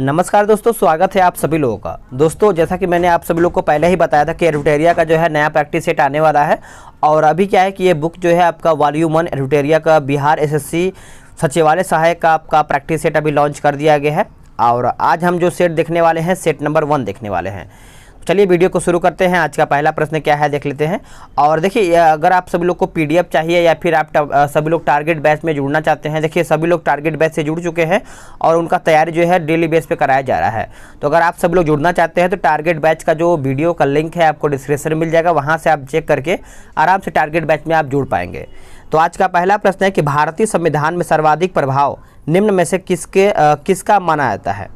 नमस्कार दोस्तों, स्वागत है आप सभी लोगों का। दोस्तों, जैसा कि मैंने आप सभी लोगों को पहले ही बताया था कि एडुटेरिया का जो है नया प्रैक्टिस सेट आने वाला है। और अभी क्या है कि ये बुक जो है आपका वॉल्यूम 1 एडुटेरिया का बिहार एसएससी सचिवालय सहायक का आपका प्रैक्टिस सेट अभी लॉन्च कर दिया गया है। और आज हम जो सेट देखने वाले हैं, सेट नंबर 1 देखने वाले हैं। चलिए वीडियो को शुरू करते हैं। आज का पहला प्रश्न क्या है देख लेते हैं। और देखिए, अगर आप सभी लोग को पीडीएफ चाहिए या फिर आप सभी लोग टारगेट बैच में जुड़ना चाहते हैं, देखिए सभी लोग टारगेट बैच से जुड़ चुके हैं और उनका तैयारी जो है डेली बेस पे कराया जा रहा है। तो अगर आप सभी लोग जुड़ना चाहते हैं तो टारगेट बैच का जो वीडियो का लिंक है आपको डिस्क्रिप्शन में मिल जाएगा, वहाँ से आप चेक करके आराम से टारगेट बैच में आप जुड़ पाएंगे। तो आज का पहला प्रश्न है कि भारतीय संविधान में सर्वाधिक प्रभाव निम्न में से किसका माना जाता है।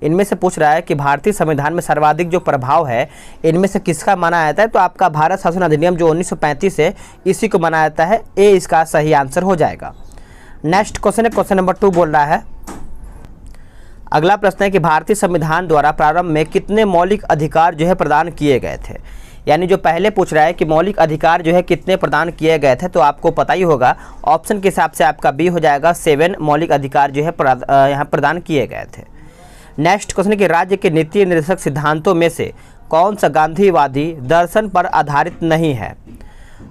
इनमें से पूछ रहा है कि भारतीय संविधान में सर्वाधिक जो प्रभाव है इनमें से किसका माना जाता है। तो आपका भारत शासन अधिनियम जो 1935 है इसी को माना जाता है। ए इसका सही आंसर हो जाएगा। नेक्स्ट क्वेश्चन है, क्वेश्चन नंबर 2 बोल रहा है। अगला प्रश्न है कि भारतीय संविधान द्वारा प्रारंभ में कितने मौलिक अधिकार जो है प्रदान किए गए थे। यानी जो पहले पूछ रहा है कि मौलिक अधिकार जो है कितने प्रदान किए गए थे, तो आपको पता ही होगा ऑप्शन के हिसाब से आपका बी हो जाएगा। 7 मौलिक अधिकार जो है यहाँ प्रदान किए गए थे। नेक्स्ट क्वेश्चन कि राज्य के नीति निर्देशक सिद्धांतों में से कौन सा गांधीवादी दर्शन पर आधारित नहीं है।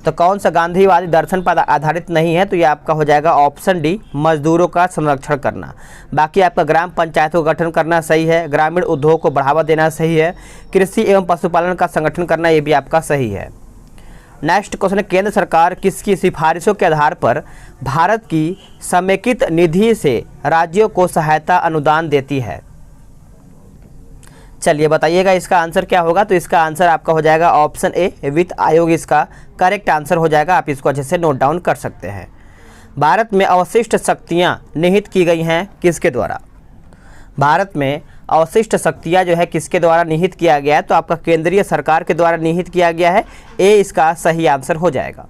तो कौन सा गांधीवादी दर्शन पर आधारित नहीं है, तो ये आपका हो जाएगा ऑप्शन डी, मजदूरों का संरक्षण करना। बाकी आपका ग्राम पंचायतों का गठन करना सही है, ग्रामीण उद्योग को बढ़ावा देना सही है, कृषि एवं पशुपालन का संगठन करना ये भी आपका सही है। नेक्स्ट क्वेश्चन है, केंद्र सरकार किसकी सिफारिशों के आधार पर भारत की समेकित निधि से राज्यों को सहायता अनुदान देती है। चलिए बताइएगा इसका आंसर क्या होगा। तो इसका आंसर आपका हो जाएगा ऑप्शन ए, वित्त आयोग इसका करेक्ट आंसर हो जाएगा। आप इसको अच्छे से नोट डाउन कर सकते हैं। भारत में अवशिष्ट शक्तियां निहित की गई हैं किसके द्वारा। भारत में अवशिष्ट शक्तियां जो है किसके द्वारा निहित किया गया है, तो आपका केंद्रीय सरकार के द्वारा निहित किया गया है। ए इसका सही आंसर हो जाएगा।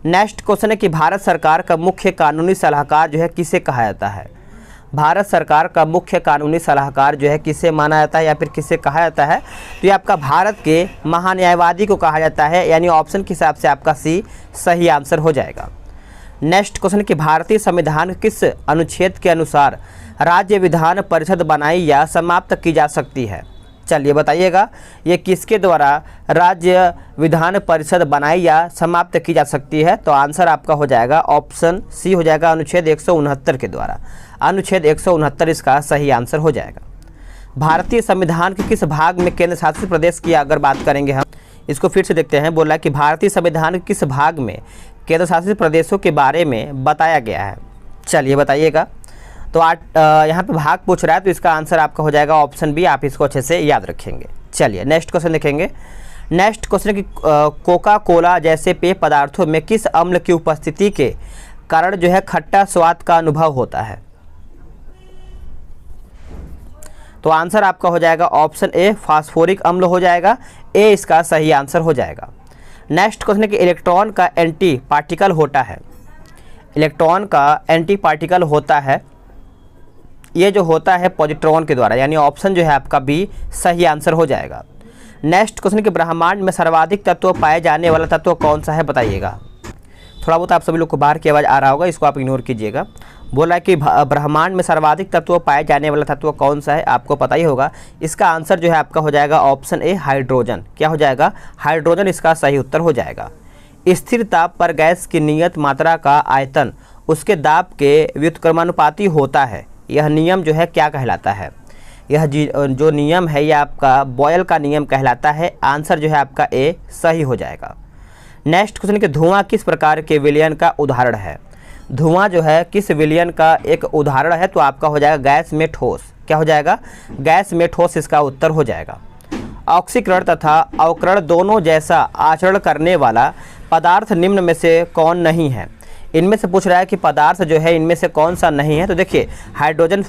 नेक्स्ट क्वेश्चन है कि भारत सरकार का मुख्य कानूनी सलाहकार जो है किसे कहा जाता है। भारत सरकार का मुख्य कानूनी सलाहकार जो है किसे माना जाता है या फिर किसे कहा जाता है, तो ये आपका भारत के महान्यायवादी को कहा जाता है। यानी ऑप्शन के हिसाब से आपका सी सही आंसर हो जाएगा। नेक्स्ट क्वेश्चन कि भारतीय संविधान किस अनुच्छेद के अनुसार राज्य विधान परिषद बनाई या समाप्त की जा सकती है। चलिए बताइएगा ये किसके द्वारा राज्य विधान परिषद बनाई या समाप्त की जा सकती है। तो आंसर आपका हो जाएगा ऑप्शन सी हो जाएगा, अनुच्छेद 169 के द्वारा। अनुच्छेद 169 इसका सही आंसर हो जाएगा। भारतीय संविधान के किस भाग में केंद्र शासित प्रदेश की अगर बात करेंगे हम, इसको फिर से देखते हैं। बोला कि भारतीय संविधान के किस भाग में केंद्र शासित प्रदेशों के बारे में बताया गया है। चलिए बताइएगा। तो यहाँ पे भाग पूछ रहा है, तो इसका आंसर आपका हो जाएगा ऑप्शन बी। आप इसको अच्छे से याद रखेंगे। चलिए नेक्स्ट क्वेश्चन देखेंगे। नेक्स्ट क्वेश्चन कि कोका कोला जैसे पेय पदार्थों में किस अम्ल की उपस्थिति के कारण जो है खट्टा स्वाद का अनुभव होता है। तो आंसर आपका हो जाएगा ऑप्शन ए, फास्फोरिक अम्ल हो जाएगा। ए इसका सही आंसर हो जाएगा। नेक्स्ट क्वेश्चन है कि इलेक्ट्रॉन का एंटी पार्टिकल होता है। इलेक्ट्रॉन का एंटी पार्टिकल होता है, ये जो होता है पॉजिट्रॉन के द्वारा। यानी ऑप्शन जो है आपका बी सही आंसर हो जाएगा। नेक्स्ट क्वेश्चन कि ब्रह्मांड में सर्वाधिक तत्व पाए जाने वाला तत्व कौन सा है, बताइएगा। थोड़ा बहुत आप सभी लोग को बाहर की आवाज़ आ रहा होगा, इसको आप इग्नोर कीजिएगा। बोला है कि ब्रह्मांड में सर्वाधिक तत्व पाए जाने वाला तत्व कौन सा है, आपको पता ही होगा। इसका आंसर जो है आपका हो जाएगा ऑप्शन ए, हाइड्रोजन। क्या हो जाएगा, हाइड्रोजन इसका सही उत्तर हो जाएगा। स्थिर ताप पर गैस की नियत मात्रा का आयतन उसके दाब के व्युत्क्रमानुपाती होता है। यह नियम जो है क्या कहलाता है। यह जो नियम है यह आपका बॉयल का नियम कहलाता है। आंसर जो है आपका ए सही हो जाएगा। नेक्स्ट क्वेश्चन कि धुआं किस प्रकार के विलयन का उदाहरण है। धुआं जो है किस विलयन का एक उदाहरण है, तो आपका हो जाएगा गैस में ठोस। क्या हो जाएगा, गैस में ठोस इसका उत्तर हो जाएगा। ऑक्सीकरण तथा अवकरण दोनों जैसा आचरण करने वाला पदार्थ निम्न में से कौन नहीं है। इनमें से पूछ रहा है कि पदार्थ जो है इनमें से कौन सा नहीं है। तो देखिए हाइड्रोजन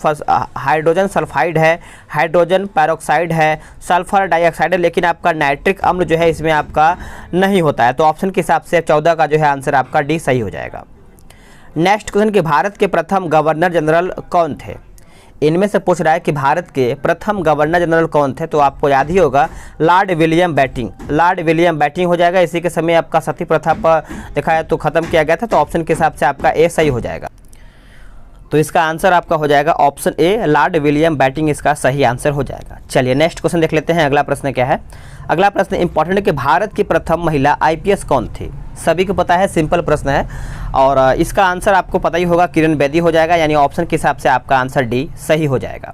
सल्फाइड है, हाइड्रोजन पेरोक्साइड है, सल्फर डाइऑक्साइड है, लेकिन आपका नाइट्रिक अम्ल जो है इसमें आपका नहीं होता है। तो ऑप्शन के हिसाब से 14 का जो है आंसर आपका डी सही हो जाएगा। नेक्स्ट क्वेश्चन कि भारत के प्रथम गवर्नर जनरल कौन थे। इनमें से पूछ रहा है कि भारत के प्रथम गवर्नर जनरल कौन थे। तो आपको याद ही होगा Lord William Bentinck. Lord William Bentinck हो जाएगा। इसी के समय आपका सती प्रथा पर देखा है तो खत्म किया गया था। तो ऑप्शन के हिसाब से आपका ए सही हो जाएगा। तो इसका आंसर आपका हो जाएगा option A, Lord William Bentinck इसका सही आंसर हो जाएगा। चलिए नेक्स्ट क्वेश्चन देख लेते हैं। अगला प्रश्न क्या है? अगला प्रश्न इंपॉर्टेंट है कि भारत की प्रथम महिला आईपीएस कौन थी? सभी को पता है, सिंपल प्रश्न है और इसका आंसर आपको पता ही होगा, किरण बेदी हो जाएगा, यानी ऑप्शन के हिसाब से आपका आंसर डी सही हो जाएगा।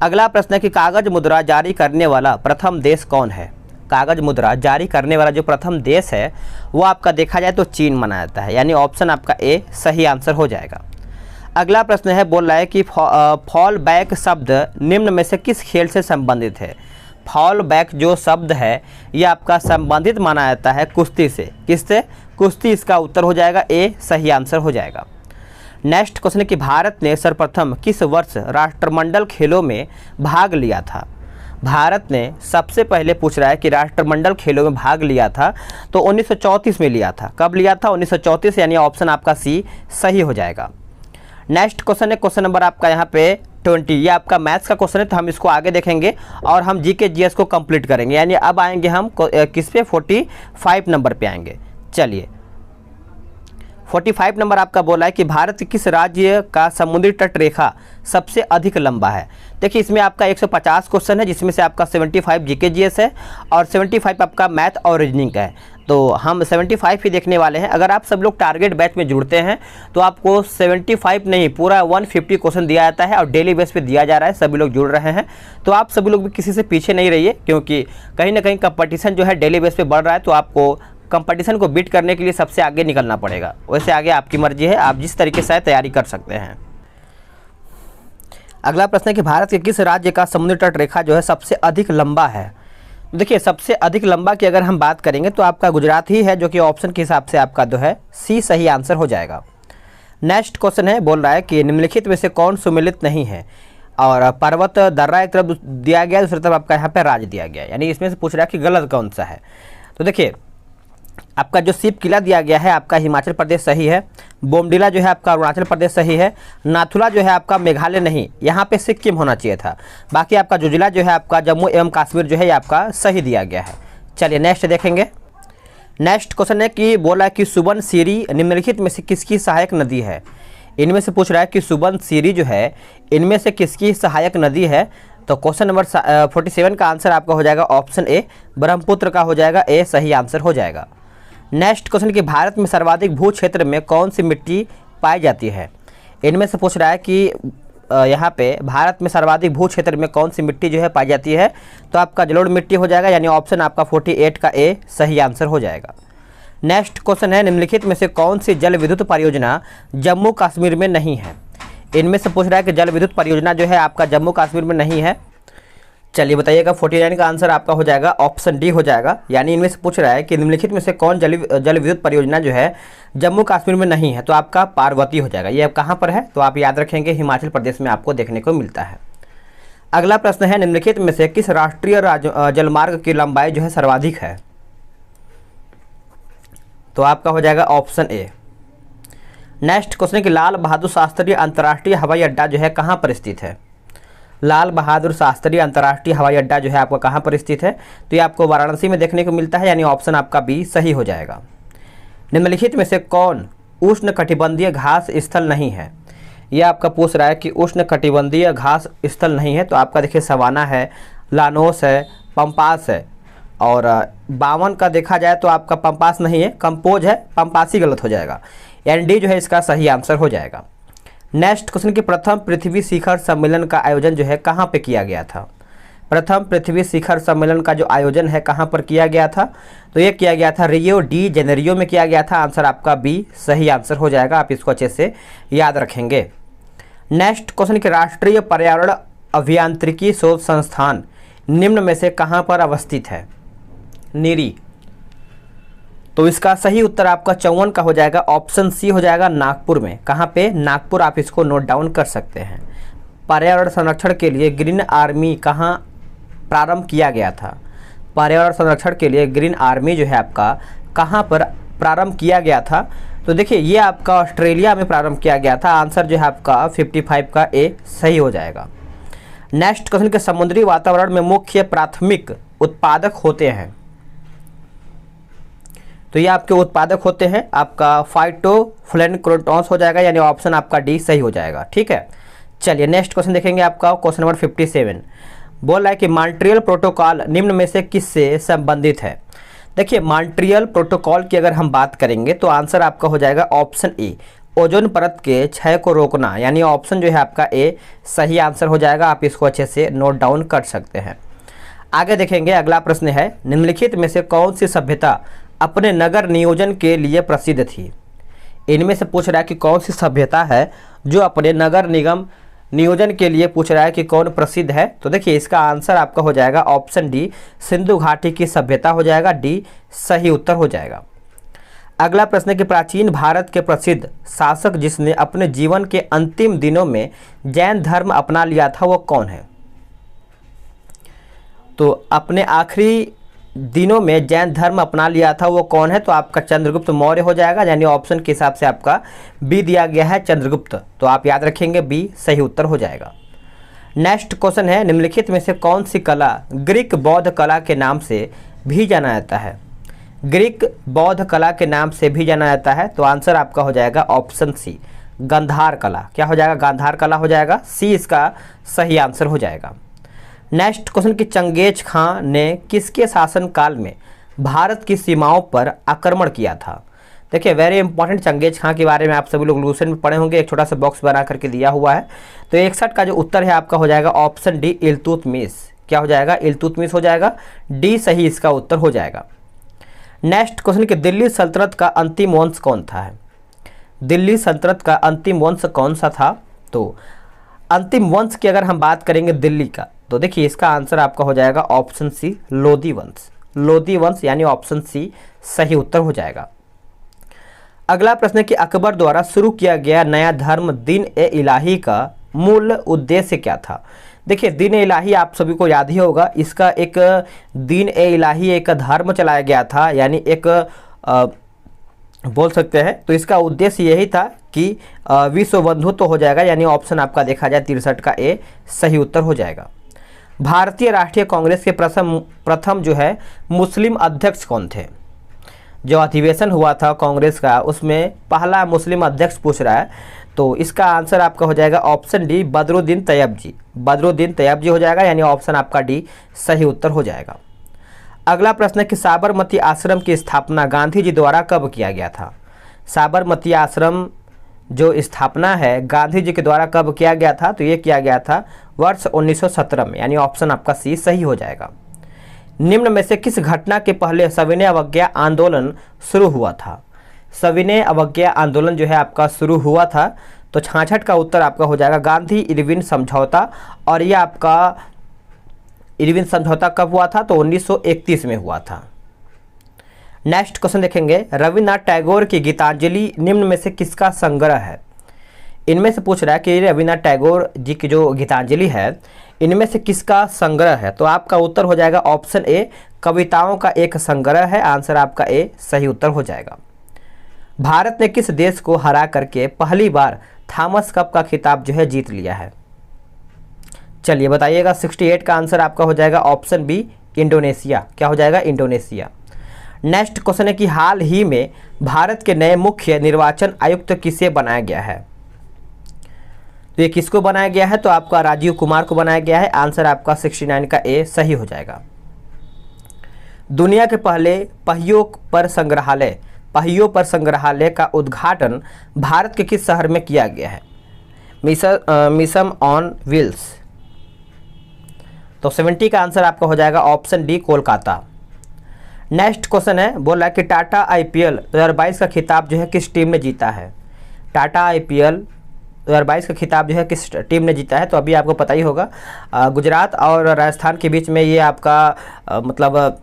अगला प्रश्न है कि कागज मुद्रा जारी करने वाला प्रथम देश कौन है? कागज मुद्रा जारी करने वाला जो प्रथम देश है वो आपका देखा जाए तो चीन माना जाता है, यानी ऑप्शन आपका ए सही आंसर हो जाएगा। अगला प्रश्न है, बोल रहा है कि फॉल बैक शब्द निम्न में से किस खेल से संबंधित है? फॉल बैक जो शब्द है ये आपका संबंधित माना जाता है कुश्ती से। किससे? कुश्ती इसका उत्तर हो जाएगा ए सही आंसर हो जाएगा। नेक्स्ट क्वेश्चन है कि भारत ने सर्वप्रथम किस वर्ष राष्ट्रमंडल खेलों में भाग लिया था? भारत ने सबसे पहले पूछ रहा है कि राष्ट्रमंडल खेलों में भाग लिया था तो 1934 में लिया था। कब लिया था? 1934, यानी ऑप्शन आपका सी सही हो जाएगा। नेक्स्ट क्वेश्चन है क्वेश्चन नंबर आपका यहाँ पे 20, ये आपका मैथ्स का क्वेश्चन है तो हम इसको आगे देखेंगे और हम जीके जीएस को कंप्लीट करेंगे, यानी अब आएंगे हम किस पे? 45 नंबर पे आएंगे। चलिए 45 नंबर आपका बोला है कि भारत के किस राज्य का समुद्री तट रेखा सबसे अधिक लंबा है? देखिए इसमें आपका 150 क्वेश्चन है, जिसमें से आपका 75 जीके जीएस है और 75 आपका मैथ और रीजनिंग का है, तो हम 75 ही देखने वाले हैं। अगर आप सब लोग टारगेट बैच में जुड़ते हैं तो आपको 75 नहीं पूरा 150 क्वेश्चन दिया जाता है और डेली बेस पे दिया जा रहा है, सभी लोग जुड़ रहे हैं, तो आप सभी लोग भी किसी से पीछे नहीं रहिए, क्योंकि कहीं ना कहीं कंपटीशन जो है डेली बेस पे बढ़ रहा है, तो आपको कंपटीशन को बीट करने के लिए सबसे आगे निकलना पड़ेगा। वैसे आगे आपकी मर्जी है, आप जिस तरीके से तैयारी कर सकते हैं। अगला प्रश्न है कि भारत के किस राज्य का समुद्री तट रेखा जो है सबसे अधिक लंबा है? देखिए सबसे अधिक लंबा की अगर हम बात करेंगे तो आपका गुजरात ही है, जो कि ऑप्शन के हिसाब से आपका जो है सी सही आंसर हो जाएगा। नेक्स्ट क्वेश्चन है, बोल रहा है कि निम्नलिखित में से कौन सुमेलित नहीं है? और पर्वत दर्रा एक तरफ दिया गया, दूसरी तरफ आपका यहाँ पे राज्य दिया गया, यानी इसमें से पूछ रहा है कि गलत कौन सा है। तो देखिए आपका जो शिव किला दिया गया है आपका हिमाचल प्रदेश सही है, बोमडिला जो है आपका अरुणाचल प्रदेश सही है, नाथुला जो है आपका मेघालय नहीं, यहाँ पे सिक्किम होना चाहिए था, बाकी आपका जोजिला जो है आपका जम्मू एवं कश्मीर जो है ये आपका सही दिया गया है। चलिए नेक्स्ट देखेंगे। नेक्स्ट क्वेश्चन है कि बोला कि सुबनसिरी निम्नलिखित में से किसकी सहायक नदी है? इनमें से पूछ रहा है कि सुबनसिरी जो है इनमें से किसकी सहायक नदी है? तो क्वेश्चन नंबर 47 का आंसर आपका हो जाएगा ऑप्शन ए, ब्रह्मपुत्र का हो जाएगा ए सही आंसर हो जाएगा। नेक्स्ट क्वेश्चन कि भारत में सर्वाधिक भू क्षेत्र में कौन सी मिट्टी पाई जाती है? इनमें से पूछ रहा है कि यहाँ पे भारत में सर्वाधिक भू क्षेत्र में कौन सी मिट्टी जो है पाई जाती है? तो आपका जलोढ़ मिट्टी हो जाएगा, यानी ऑप्शन आपका 48 का ए सही आंसर हो जाएगा। नेक्स्ट क्वेश्चन है निम्नलिखित में से कौन सी जल विद्युत परियोजना जम्मू कश्मीर में नहीं है? इनमें से पूछ रहा है कि जल विद्युत परियोजना जो है आपका जम्मू कश्मीर में नहीं है। चलिए बताइएगा, 49 का आंसर आपका हो जाएगा ऑप्शन डी हो जाएगा, यानी इनमें से पूछ रहा है कि निम्नलिखित में से कौन जल विद्युत परियोजना जो है जम्मू कश्मीर में नहीं है? तो आपका पार्वती हो जाएगा। ये कहाँ पर है? तो आप याद रखेंगे हिमाचल प्रदेश में आपको देखने को मिलता है। अगला प्रश्न है निम्नलिखित में से किस राष्ट्रीय जलमार्ग की लंबाई जो है सर्वाधिक है? तो आपका हो जाएगा ऑप्शन ए। नेक्स्ट क्वेश्चन है कि लाल बहादुर शास्त्री अंतर्राष्ट्रीय हवाई अड्डा जो है कहाँ पर स्थित है? लाल बहादुर शास्त्री अंतर्राष्ट्रीय हवाई अड्डा जो है आपका कहाँ पर स्थित है? तो ये आपको वाराणसी में देखने को मिलता है, यानी ऑप्शन आपका बी सही हो जाएगा। निम्नलिखित में से कौन उष्णकटिबंधीय घास स्थल नहीं है? यह आपका पूछ रहा है कि उष्णकटिबंधीय घास स्थल नहीं है, तो आपका देखिए सवाना है, लानोस है, पंपास है, और 52 का देखा जाए तो आपका पंपास नहीं है, कंपोज है, पंपासी गलत हो जाएगा, यानी डी जो है इसका सही आंसर हो जाएगा। नेक्स्ट क्वेश्चन की प्रथम पृथ्वी शिखर सम्मेलन का आयोजन जो है कहाँ पे किया गया था? प्रथम पृथ्वी शिखर सम्मेलन का जो आयोजन है कहाँ पर किया गया था? तो ये किया गया था रियो डी जेनेरियो में किया गया था, आंसर आपका बी सही आंसर हो जाएगा, आप इसको अच्छे से याद रखेंगे। नेक्स्ट क्वेश्चन की राष्ट्रीय पर्यावरण अभियांत्रिकी शोध संस्थान निम्न में से कहाँ पर अवस्थित है? नीरी। तो इसका सही उत्तर आपका 54 का हो जाएगा, ऑप्शन सी हो जाएगा नागपुर में। कहाँ पे? नागपुर, आप इसको नोट डाउन कर सकते हैं। पर्यावरण संरक्षण के लिए ग्रीन आर्मी कहाँ प्रारंभ किया गया था? पर्यावरण संरक्षण के लिए ग्रीन आर्मी जो है आपका कहाँ पर प्रारंभ किया गया था? तो देखिए ये आपका ऑस्ट्रेलिया में प्रारंभ किया गया था, आंसर जो है आपका 55 का ए सही हो जाएगा। नेक्स्ट क्वेश्चन के समुद्री वातावरण में मुख्य प्राथमिक उत्पादक होते हैं? तो ये आपके उत्पादक होते हैं, आपका फाइटोप्लैंक्टन्स हो जाएगा, यानी ऑप्शन आपका डी सही हो जाएगा। ठीक है, चलिए नेक्स्ट क्वेश्चन देखेंगे आपका क्वेश्चन नंबर 57। बोल रहा है कि मॉन्ट्रियल प्रोटोकॉल निम्न में से किससे संबंधित है। देखिए मॉन्ट्रियल प्रोटोकॉल की अगर हम बात करेंगे तो आंसर आपका हो जाएगा ऑप्शन ए, ओजोन परत के क्षय को रोकना, यानी ऑप्शन जो है आपका ए सही आंसर हो जाएगा। आप इसको अच्छे से नोट डाउन कर सकते हैं। आगे देखेंगे, अगला प्रश्न है, निम्नलिखित में से कौन सी सभ्यता अपने नगर नियोजन के लिए प्रसिद्ध थी। इनमें से पूछ रहा है कि कौन सी सभ्यता है जो अपने नगर निगम नियोजन के लिए पूछ रहा है कि कौन प्रसिद्ध है। तो देखिए इसका आंसर आपका हो जाएगा ऑप्शन डी, सिंधु घाटी की सभ्यता हो जाएगा, डी सही उत्तर हो जाएगा। अगला प्रश्न है कि प्राचीन भारत के प्रसिद्ध शासक जिसने अपने जीवन के अंतिम दिनों में जैन धर्म अपना लिया था वो कौन है। तो अपने आखिरी दिनों में जैन धर्म अपना लिया था वो कौन है, तो आपका चंद्रगुप्त मौर्य हो जाएगा, यानी ऑप्शन के हिसाब से आपका बी दिया गया है चंद्रगुप्त, तो आप याद रखेंगे बी सही उत्तर हो जाएगा। नेक्स्ट क्वेश्चन है, निम्नलिखित में से कौन सी कला ग्रीक बौद्ध कला के नाम से भी जाना जाता है। ग्रीक बौद्ध कला के नाम से भी जाना जाता है, तो आंसर आपका हो जाएगा ऑप्शन सी, गांधार कला। क्या हो जाएगा, गांधार कला हो जाएगा, सी इसका सही आंसर हो जाएगा। नेक्स्ट क्वेश्चन कि चंगेज खां ने किसके शासनकाल में भारत की सीमाओं पर आक्रमण किया था। देखिए वेरी इंपॉर्टेंट, चंगेज खां के बारे में आप सभी लोग लूसेंट में पढ़े होंगे, एक छोटा सा बॉक्स बना करके दिया हुआ है। तो 61 का जो उत्तर है आपका हो जाएगा ऑप्शन डी, इल्तुतमिश। क्या हो जाएगा, इल्तुतमिश हो जाएगा, डी सही इसका उत्तर हो जाएगा। नेक्स्ट क्वेश्चन कि दिल्ली सल्तनत का अंतिम वंश कौन था है। दिल्ली सल्तनत का अंतिम वंश कौन सा था, तो अंतिम वंश की अगर हम बात करेंगे दिल्ली का, तो देखिए इसका आंसर आपका हो जाएगा ऑप्शन सी, लोधी वंश। लोधी वंश यानी ऑप्शन सी सही उत्तर हो जाएगा। अगला प्रश्न है कि अकबर द्वारा शुरू किया गया नया धर्म दीन ए इलाही का मूल उद्देश्य क्या था। देखिए दीन ए इलाही आप सभी को याद ही होगा, इसका एक दीन ए इलाही एक धर्म चलाया गया था, यानी एक बोल सकते हैं, तो इसका उद्देश्य यही था कि विश्व बंधुत्व हो जाएगा, यानी ऑप्शन आपका देखा जाए 63 का ए सही उत्तर हो जाएगा। भारतीय राष्ट्रीय कांग्रेस के प्रथम जो है मुस्लिम अध्यक्ष कौन थे। जो अधिवेशन हुआ था कांग्रेस का उसमें पहला मुस्लिम अध्यक्ष पूछ रहा है, तो इसका आंसर आपका हो जाएगा ऑप्शन डी, बदरुद्दीन तैयब जी। बदरुद्दीन तैयब जी हो जाएगा, यानी ऑप्शन आपका डी सही उत्तर हो जाएगा। अगला प्रश्न है कि साबरमती आश्रम की स्थापना गांधी जी द्वारा कब किया गया था। साबरमती आश्रम जो स्थापना है गांधी जी के द्वारा कब किया गया था, तो ये किया गया था वर्ष 1917 में, यानी ऑप्शन आपका सी सही हो जाएगा। निम्न में से किस घटना के पहले सविनय अवज्ञा आंदोलन शुरू हुआ था। सविनय अवज्ञा आंदोलन जो है आपका शुरू हुआ था, तो 66 का उत्तर आपका हो जाएगा गांधी इरविन समझौता, और यह आपका इरविन समझौता कब हुआ था, तो 1931 में हुआ था। नेक्स्ट क्वेश्चन देखेंगे, रविन्द्रनाथ टैगोर की गीतांजलि निम्न में से किसका संग्रह है। इनमें से पूछ रहा है कि रविन्द्रनाथ टैगोर जी की जो गीतांजलि है इनमें से किसका संग्रह है, तो आपका उत्तर हो जाएगा ऑप्शन ए, कविताओं का एक संग्रह है। आंसर आपका ए सही उत्तर हो जाएगा। भारत ने किस देश को हरा करके पहली बार थॉमस कप का खिताब जो है जीत लिया है। चलिए बताइएगा, 68 का आंसर आपका हो जाएगा ऑप्शन बी, इंडोनेशिया। क्या हो जाएगा, इंडोनेशिया। नेक्स्ट क्वेश्चन है कि हाल ही में भारत के नए मुख्य निर्वाचन आयुक्त किसे बनाया गया है। तो ये किसको बनाया गया है, तो आपका राजीव कुमार को बनाया गया है। आंसर आपका 69 का ए सही हो जाएगा। दुनिया के पहले पहियों पर संग्रहालय का उद्घाटन भारत के किस शहर में किया गया है। Mission on wheels. तो 70 का आंसर आपका हो जाएगा option D, Kolkata. Next question है, बोल रहा है कि टाटा IPL 2022 का खिताब जो है किस टीम ने जीता है। टाटा IPL 2022 का खिताब जो है किस टीम ने जीता है, तो अभी आपको पता ही होगा गुजरात और राजस्थान के बीच में ये आपका मतलब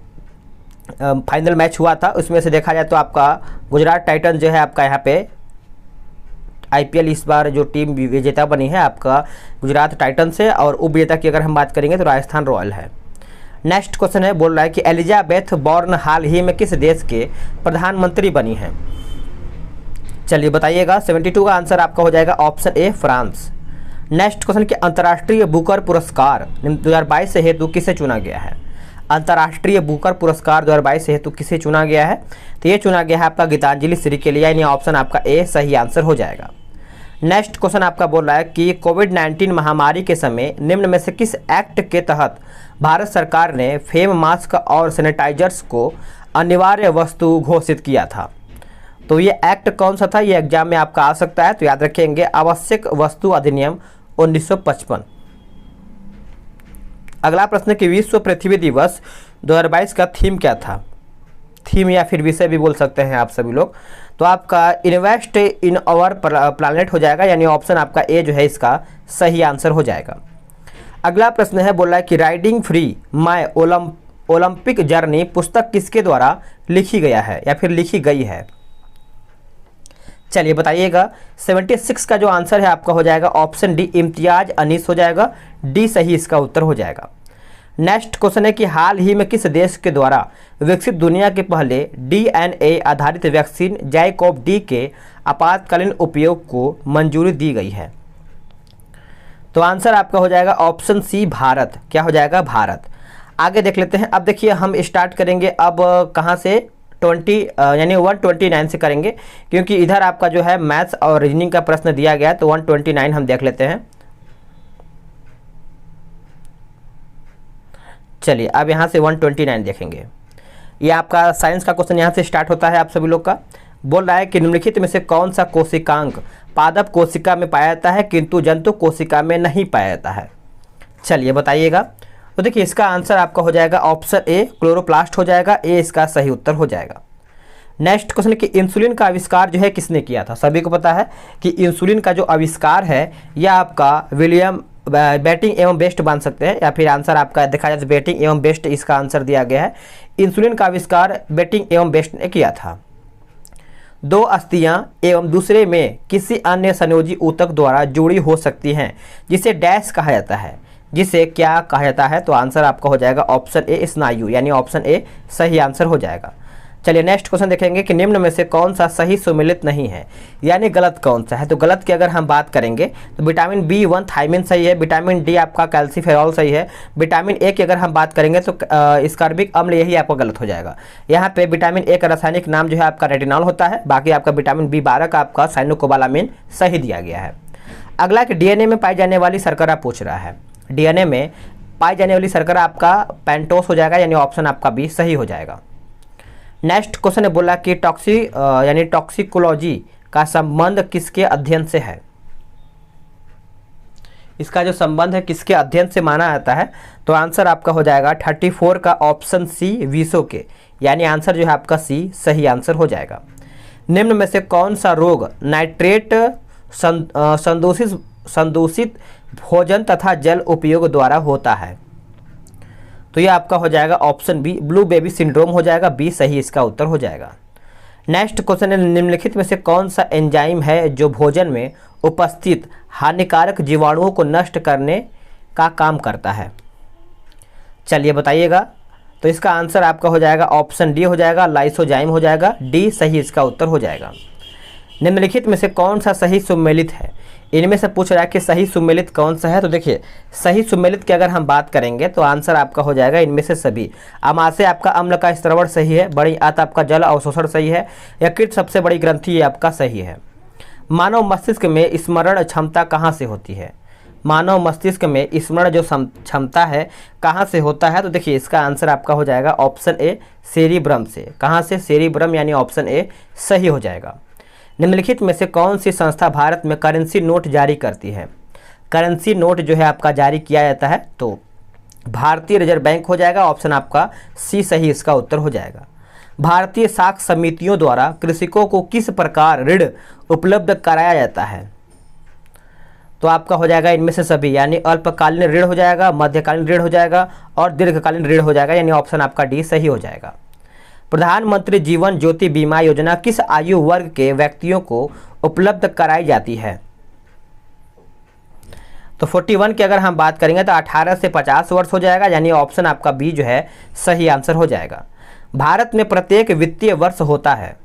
फाइनल मैच हुआ था। उसमें से देखा जाए तो आपका गुजरात टाइटन जो है आपका यहाँ पे IPL इस बार जो टीम विजेता बनी है आपका गुजरात टाइटन से, और उपविजेता की अगर हम बात करेंगे तो राजस्थान रॉयल है। नेक्स्ट क्वेश्चन है, बोल रहा है कि एलिजाबेथ बॉर्न हाल ही में किस देश के प्रधानमंत्री बनी हैं। चलिए बताइएगा, 72 का आंसर आपका हो जाएगा option A, France. Next question कि अंतर्राष्ट्रीय बुकर पुरस्कार 2022 से हेतु किसे चुना गया है। अंतर्राष्ट्रीय बुकर पुरस्कार 2022 हेतु किसे चुना गया है? तो ये चुना गया है आपका गीतांजलि श्री के लिए, यानी ऑप्शन आपका ए सही आंसर हो जाएगा। नेक्स्ट क्वेश्चन आपका बोल रहा है कि कोविड-19 महामारी के समय निम्न में से किस एक्ट के तहत भारत सरकार ने फेस मास्क और सैनिटाइजर्स को अनिवार्य वस्तु घोषित किया था? तो ये एक्ट कौन सा था? ये एग्जाम में आपका आ सकता है, तो याद रखेंगे आवश्यक वस्तु अधिनियम 1955। अगला प्रश्न कि विश्व पृथ्वी दिवस 2022 का थीम क्या था? थीम या फिर विषय भी बोल सकते हैं आप सभी लोग। तो आपका इन्वेस्ट इन आवर प्लैनेट हो जाएगा, यानी ऑप्शन आपका ए जो है इसका सही आंसर हो जाएगा। अगला प्रश्न है, बोल रहा है कि riding free my Olympic journey पुस्तक किसके द्वारा लिखी गया है या फिर लिखी गई है? चलिए बताइएगा। 76 का जो आंसर है आपका हो जाएगा ऑप्शन डी इम्तियाज अनीस हो जाएगा, डी सही इसका उत्तर हो जाएगा। नेक्स्ट क्वेश्चन है कि हाल ही में किस देश के द्वारा विकसित दुनिया के पहले DNA आधारित वैक्सीन जाइकोव डी के आपातकालीन उपयोग को मंजूरी दी गई है? तो आंसर आपका हो जाएगा ऑप्शन सी भारत। क्या हो जाएगा? भारत। आगे देख लेते हैं। अब देखिए हम स्टार्ट करेंगे अब कहाँ से 20 यानी 129 से करेंगे, क्योंकि इधर आपका जो है मैथ्स और रीजनिंग का प्रश्न दिया गया है। तो 129 हम देख लेते हैं। चलिए अब यहाँ से 129 देखेंगे। ये आपका साइंस का क्वेश्चन यहाँ से स्टार्ट होता है आप सभी लोग का। बोल रहा है कि निम्नलिखित में से कौन सा कोशिकांग पादप कोशिका में पाया जाता है किंतु जंतु कोशिका में नहीं पाया जाता है? चलिए बताइएगा। तो देखिए इसका आंसर आपका हो जाएगा ऑप्शन ए क्लोरोप्लास्ट हो जाएगा, ए इसका सही उत्तर हो जाएगा। नेक्स्ट क्वेश्चन कि इंसुलिन का आविष्कार जो है किसने किया था? सभी को पता है कि इंसुलिन का जो आविष्कार है यह आपका विलियम बेटिंग एवं बेस्ट मान सकते हैं, या फिर आंसर आपका देखा जाए तो बेटिंग एवं बेस्ट इसका आंसर दिया गया है। इंसुलिन का आविष्कार बेटिंग एवं बेस्ट ने किया था। दो अस्थियां एवं दूसरे में किसी अन्य संयोजी ऊतक द्वारा जुड़ी हो सकती हैं जिसे डैश कहा जाता है, जिसे क्या कहा जाता है? तो आंसर आपका हो जाएगा ऑप्शन ए स्नायु, यानी ऑप्शन ए सही आंसर हो जाएगा। चलिए नेक्स्ट क्वेश्चन देखेंगे कि निम्न में से कौन सा सही सुमेलित नहीं है, यानी गलत कौन सा है? तो गलत की अगर हम बात करेंगे तो विटामिन B1 थायमिन सही है, विटामिन डी आपका कैल्सीफेरॉल सही है, विटामिन ए की अगर हम बात करेंगे तो स्कार्बिक अम्ल, यही आपका गलत हो जाएगा। यहाँ पे विटामिन ए का रासायनिक नाम जो है आपका रेटिनॉल होता है। बाकी आपका विटामिन B12 का आपका साइनोकोबालामिन सही दिया गया है। अगला कि DNA में पाई जाने वाली शर्करा पूछ रहा है। DNA में पाई जाने वाली शर्करा आपका पेंटोस हो जाएगा, यानी ऑप्शन आपका बी सही हो जाएगा। नेक्स्ट क्वेश्चन है बोला कि यानी टॉक्सिकोलॉजी का संबंध किसके अध्ययन से है? इसका जो संबंध है किसके अध्ययन से माना जाता है? तो आंसर आपका हो जाएगा 34 का ऑप्शन सी विषो के, यानी आंसर जो है आपका सी सही आंसर हो जाएगा। निम्न में से कौन सा रोग नाइट्रेट संदूषित भोजन तथा जल उपयोग द्वारा होता है? तो ये आपका हो जाएगा option B blue baby syndrome हो जाएगा, बी सही इसका उत्तर हो जाएगा। नेक्स्ट क्वेश्चन है निम्नलिखित में से कौन सा एंजाइम है जो भोजन में उपस्थित हानिकारक जीवाणुओं को नष्ट करने का काम करता है? चलिए बताइएगा। तो इसका आंसर आपका हो जाएगा ऑप्शन डी हो जाएगा लाइसोजाइम हो जाएगा, डी सही इसका उत्तर हो जाएगा। निम्नलिखित में से कौन सा सही सुमेलित है? इनमें से पूछ रहा है कि सही सुमेलित कौन सा है। तो देखिए सही सुमेलित की अगर हम बात करेंगे तो आंसर आपका हो जाएगा इनमें से सभी। अमाशय आपका अम्ल का स्त्रवण सही है, बड़ी आंत आपका जल अवशोषण सही है, यकृत सबसे बड़ी ग्रंथि ये आपका सही है। मानव मस्तिष्क में स्मरण क्षमता कहाँ से होती है? मानव मस्तिष्क में स्मरण जो क्षमता है कहाँ से होता है? तो देखिए इसका आंसर आपका हो जाएगा ऑप्शन ए सेरिब्रम से। कहाँ से? सेरिब्रम, यानी ऑप्शन ए सही हो जाएगा। निम्नलिखित में से कौन सी संस्था भारत में करेंसी नोट जारी करती है? करेंसी नोट जो है आपका जारी किया जाता है तो भारतीय रिजर्व बैंक हो जाएगा, ऑप्शन आपका सी सही इसका उत्तर हो जाएगा। भारतीय साख समितियों द्वारा कृषकों को किस प्रकार ऋण उपलब्ध कराया जाता है? तो आपका हो जाएगा इनमें से सभी, यानी अल्पकालीन ऋण हो जाएगा, मध्यकालीन ऋण हो जाएगा और दीर्घकालीन ऋण हो जाएगा, यानी ऑप्शन आपका डी सही हो जाएगा। प्रधानमंत्री जीवन ज्योति बीमा योजना किस आयु वर्ग के व्यक्तियों को उपलब्ध कराई जाती है? तो 41 की अगर हम बात करेंगे तो 18 से 50 वर्ष हो जाएगा, यानी ऑप्शन आपका बी जो है सही आंसर हो जाएगा। भारत में प्रत्येक वित्तीय वर्ष होता है।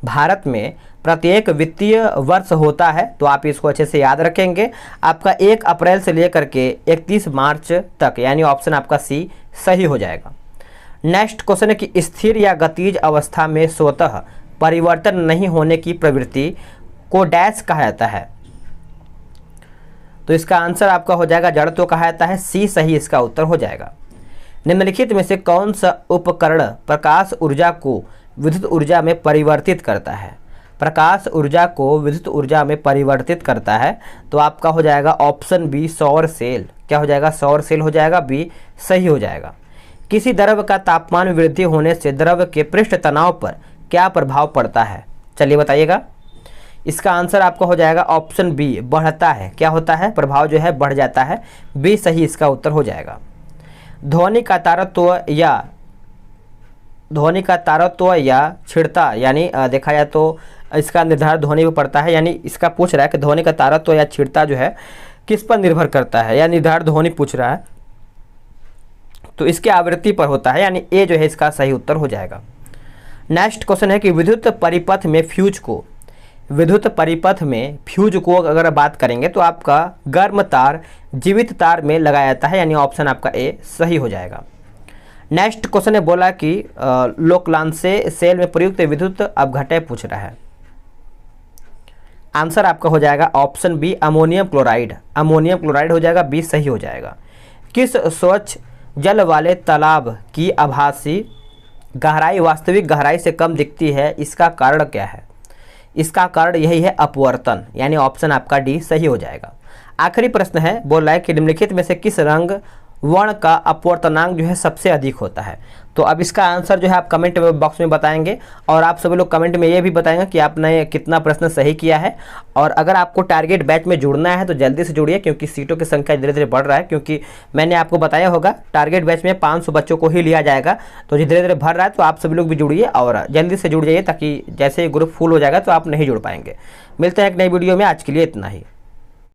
भारत में प्रत्येक वित्तीय वर्ष होता है, तो आप इसको अच्छे से याद रखेंगे। आपका 1 अप्रैल से लेकर के 31 मार्च तक, यानी ऑप्शन आपका सी सही हो जाएगा। नेक्स्ट क्वेश्चन है कि स्थिर या गतिज अवस्था में स्वतः परिवर्तन नहीं होने की प्रवृत्ति को डैश कहा जाता है। तो इसका आंसर आपका हो जाएगा जड़त्व कहा जाता है, सी सही इसका उत्तर हो जाएगा। निम्नलिखित में से कौन सा उपकरण प्रकाश ऊर्जा को विद्युत ऊर्जा में परिवर्तित करता है? प्रकाश ऊर्जा को विद्युत ऊर्जा में परिवर्तित करता है, तो आपका हो जाएगा ऑप्शन बी सौर सेल। क्या हो जाएगा? सौर सेल हो जाएगा, बी सही हो जाएगा। किसी द्रव का तापमान वृद्धि होने से द्रव के पृष्ठ तनाव पर क्या प्रभाव पड़ता है? चलिए बताइएगा। इसका आंसर आपका हो जाएगा ऑप्शन बी बढ़ता है। क्या होता है? प्रभाव जो है बढ़ जाता है, बी सही इसका उत्तर हो जाएगा। ध्वनि का तारत्व या छिड़ता, यानी देखा जाए तो इसका निर्धारण ध्वनि पर पड़ता है, यानी इसका पूछ रहा है कि ध्वनि का तारत्व या छिड़ता जो है किस पर निर्भर करता है, या निर्धारण ध्वनि पूछ रहा है, तो इसके आवृत्ति पर होता है, यानी ए जो है इसका सही उत्तर हो जाएगा। नेक्स्ट क्वेश्चन है कि विद्युत परिपथ में फ्यूज को अगर बात करेंगे तो आपका गर्म तार जीवित तार में लगाया जाता है, यानी ऑप्शन आपका ए सही हो जाएगा। नेक्स्ट क्वेश्चन है बोला कि लोकलांसे सेल में प्रयुक्त विद्युत अपघटय पूछ रहा है। आंसर आपका हो जाएगा option B ammonium chloride. Ammonium chloride हो जाएगा, बी सही हो जाएगा। किस स्वच्छ जल वाले तालाब की आभासी गहराई वास्तविक गहराई से कम दिखती है? इसका कारण क्या है? इसका कारण यही है अपवर्तन, यानी ऑप्शन आपका डी सही हो जाएगा। आखिरी प्रश्न है, बोल रहा है कि निम्नलिखित में से किस रंग वर्ण का अपवर्तनांक जो है सबसे अधिक होता है? तो अब इसका आंसर जो है आप कमेंट बॉक्स में बताएंगे, और आप सभी लोग कमेंट में ये भी बताएंगे कि आपने कितना प्रश्न सही किया है। और अगर आपको टारगेट बैच में जुड़ना है तो जल्दी से जुड़िए, क्योंकि सीटों की संख्या धीरे धीरे बढ़ रहा है। क्योंकि मैंने आपको बताया होगा टारगेट बैच में 500 बच्चों को ही लिया जाएगा, तो धीरे धीरे भर रहा है, तो आप सभी लोग भी जुड़िए और जल्दी से जुड़ जाइए, ताकि जैसे ग्रुप फुल हो जाएगा तो आप नहीं जुड़ पाएंगे। मिलते हैं एक नई वीडियो में, आज के लिए इतना ही।